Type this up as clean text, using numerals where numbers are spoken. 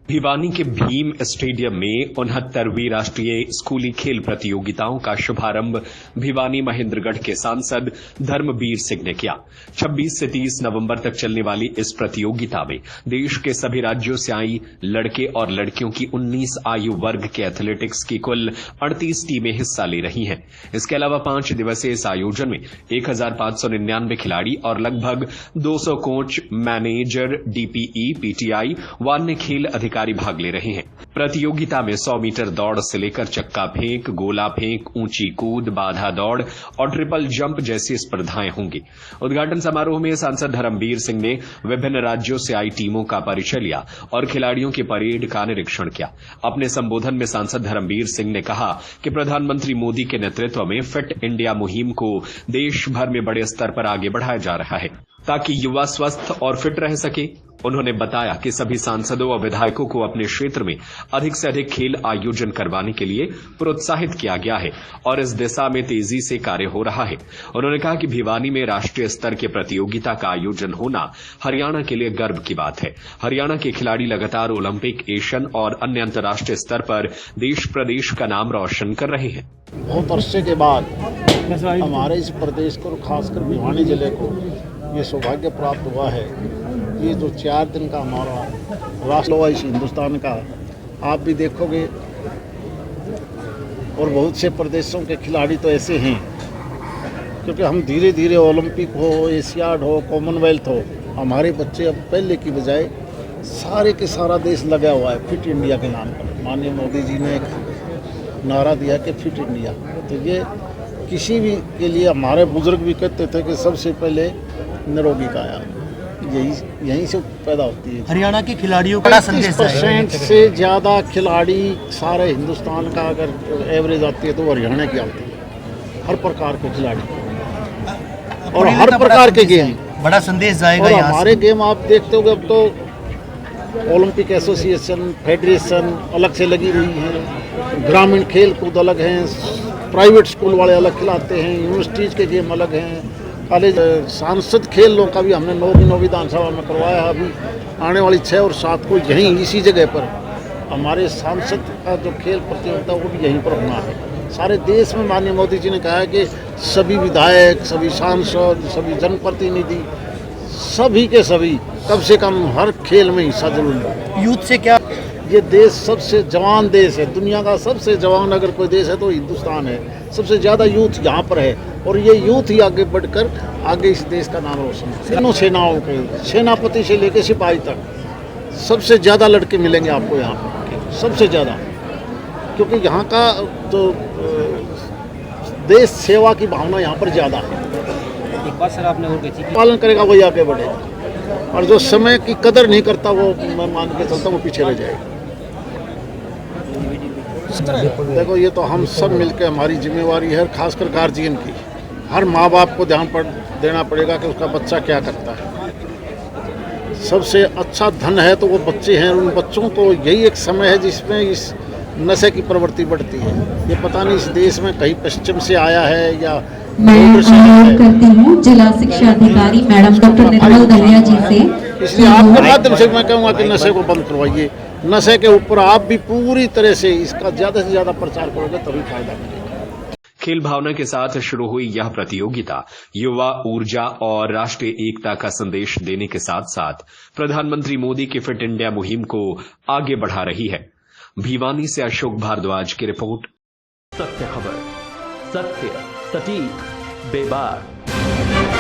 भिवानी के भीम स्टेडियम में 69वीं राष्ट्रीय स्कूली खेल प्रतियोगिताओं का शुभारंभ भिवानी महेंद्रगढ़ के सांसद धर्मवीर सिंह ने किया। 26 से 30 नवंबर तक चलने वाली इस प्रतियोगिता में देश के सभी राज्यों से आई लड़के और लड़कियों की 19 आयु वर्ग के एथलेटिक्स की कुल 38 टीमें हिस्सा ले रही हैं। इसके अलावा 5 दिवसीय इस आयोजन में 1599 खिलाड़ी और लगभग 200 कोच, मैनेजर, डीपीई, पीटीआई व अन्य खेल अधिकारी भाग ले रहे हैं। प्रतियोगिता में 100 मीटर दौड़ से लेकर चक्का फेंक, गोला फेंक, ऊंची कूद, बाधा दौड़ और ट्रिपल जंप जैसी स्पर्धाएं होंगी। उद्घाटन समारोह में सांसद धर्मवीर सिंह ने विभिन्न राज्यों से आई टीमों का परिचय लिया और खिलाड़ियों की परेड का निरीक्षण किया। अपने संबोधन में सांसद धर्मवीर सिंह ने कहा कि प्रधानमंत्री मोदी के नेतृत्व में फिट इंडिया मुहिम को देश भर में बड़े स्तर पर आगे बढ़ाया जा रहा है ताकि युवा स्वस्थ और फिट रह सके। उन्होंने बताया कि सभी सांसदों और विधायकों को अपने क्षेत्र में अधिक से अधिक खेल आयोजन करवाने के लिए प्रोत्साहित किया गया है और इस दिशा में तेजी से कार्य हो रहा है। उन्होंने कहा कि भिवानी में राष्ट्रीय स्तर के प्रतियोगिता का आयोजन होना हरियाणा के लिए गर्व की बात है। हरियाणा के खिलाड़ी लगातार ओलंपिक, एशियन और अन्य अंतर्राष्ट्रीय स्तर पर देश प्रदेश का नाम रोशन कर रहे हैं। बहुत अरसे के बाद हमारे इस प्रदेश को, खासकर भिवानी जिले को, ये सौभाग्य प्राप्त हुआ है। ये जो 4 दिन का हमारा राष्ट्रीय इस हिंदुस्तान का, आप भी देखोगे, और बहुत से प्रदेशों के खिलाड़ी तो ऐसे हैं, क्योंकि हम धीरे धीरे ओलंपिक हो, एशियाड हो, कॉमनवेल्थ हो, हमारे बच्चे अब पहले की बजाय सारे के सारा देश लगा हुआ है फिट इंडिया के नाम पर। माननीय मोदी जी ने एक नारा दिया कि फिट इंडिया, तो ये किसी भी के लिए, हमारे बुजुर्ग भी कहते थे कि सबसे पहले निरोगी काया, यहीं से पैदा होती है। हरियाणा के खिलाड़ियों का 35% से ज़्यादा खिलाड़ी सारे हिंदुस्तान का अगर एवरेज आती है तो हरियाणा की आती है। हर प्रकार के खिलाड़ी और हर प्रकार के गेम, बड़ा संदेश जाएगा यहाँ। हमारे गेम आप देखते होगे, अब तो ओलंपिक एसोसिएशन, फेडरेशन अलग से लगी हुई है, ग्रामीण खेल कूद अलग हैं, प्राइवेट स्कूल वाले अलग खिलाते हैं, यूनिवर्सिटीज़ के गेम अलग हैं, कॉलेज। सांसद खेलों का भी हमने 9 विधानसभा में करवाया। अभी आने वाली 6 और 7 को यहीं इसी जगह पर हमारे सांसद का जो खेल प्रतियोगिता वो भी यहीं पर होना है। सारे देश में माननीय मोदी जी ने कहा है कि सभी विधायक, सभी सांसद, सभी जनप्रतिनिधि, सभी के सभी कम से कम हर खेल में हिस्सा जरूर लें। यूथ से क्या, ये देश सबसे जवान देश है, दुनिया का सबसे जवान अगर कोई देश है तो हिंदुस्तान है। सबसे ज़्यादा यूथ यहाँ पर है और ये यूथ ही आगे बढ़कर आगे इस देश का नाम रोशन है। तीनों सेनाओं के, सेनापति से लेकर सिपाही तक, सबसे ज़्यादा लड़के मिलेंगे आपको यहाँ पर, सबसे ज़्यादा, क्योंकि यहाँ का तो देश सेवा की भावना यहाँ पर ज़्यादा है। एक बात सर, आपने और कही, पालन करेगा वही आगे बढ़ेगा, और जो समय की कदर नहीं करता वो, मैं मान के चलता, वो पीछे रह जाएगा। देखो, ये तो हम सब मिलकर हमारी जिम्मेवारी है, खासकर गार्जियन की। हर माँ बाप को ध्यान देना पड़ेगा कि उसका बच्चा क्या करता है। सबसे अच्छा धन है तो वो बच्चे हैं। उन बच्चों को यही एक समय है जिसमें इस नशे की प्रवृत्ति बढ़ती है। ये पता नहीं इस देश में कहीं पश्चिम से आया है या मैं अनुरोध करती हूँ जिला शिक्षा अधिकारी मैडम डॉक्टर निर्मल दलिया जी से, इसलिए आपके माध्यम से मैं कहूँगा कि नशे को बंद करवाइए। नशे के ऊपर आप भी पूरी तरह से इसका ज़्यादा से ज़्यादा प्रचार करोगे तभी फायदा मिलेगा। खेल भावना के साथ शुरू हुई यह प्रतियोगिता युवा ऊर्जा और राष्ट्रीय एकता का संदेश देने के साथ साथ प्रधानमंत्री मोदी की फिट इंडिया मुहिम को आगे बढ़ा रही है। भिवानी से अशोक भारद्वाज की रिपोर्ट। सत्य खबर, सत्य, सटीक, बेबाक।